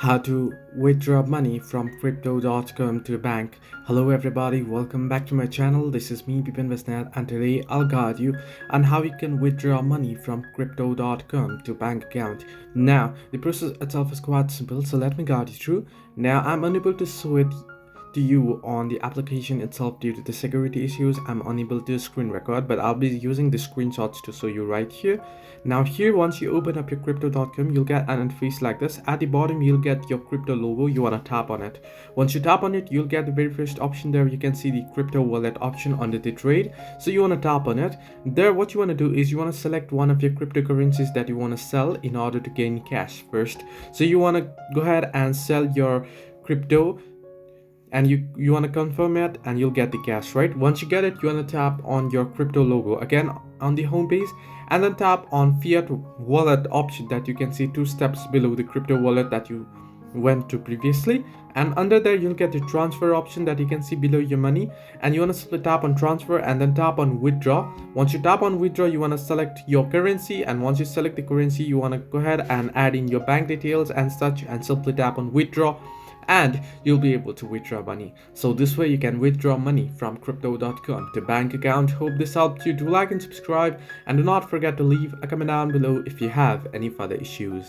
How to withdraw money from crypto.com to the bank. Hello everybody, welcome back to my channel. This is me Bipin Vasnath, and today I'll guide you on how you can withdraw money from crypto.com to bank account. Now the process itself is quite simple, so let me guide you through. Now I'm unable to show it to you on the application itself due to the security issues. I'm unable to screen record, but I'll be using the screenshots to show you right here. Now here, once you open up your crypto.com, you'll get an interface like this. At the bottom you'll get your crypto logo. You want to tap on it. Once you tap on it, you'll get the very first option there. You can see the crypto wallet option under the trade, so you want to tap on it. There, what you want to do is you want to select one of your cryptocurrencies that you want to sell in order to gain cash first. So you want to go ahead and sell your crypto, and you want to confirm it, and you'll get the cash. Right, once you get it, you want to tap on your crypto logo again on the home page, and then tap on fiat wallet option that you can see 2 steps below the crypto wallet that you went to previously. And under there you'll get the transfer option that you can see below your money, and you want to simply tap on transfer and then tap on withdraw. Once you tap on withdraw, you want to select your currency, and once you select the currency, you want to go ahead and add in your bank details and such, and simply tap on withdraw, and you'll be able to withdraw money. So this way you can withdraw money from crypto.com to bank account. Hope this helped you. Do like and subscribe, and do not forget to leave a comment down below if you have any further issues.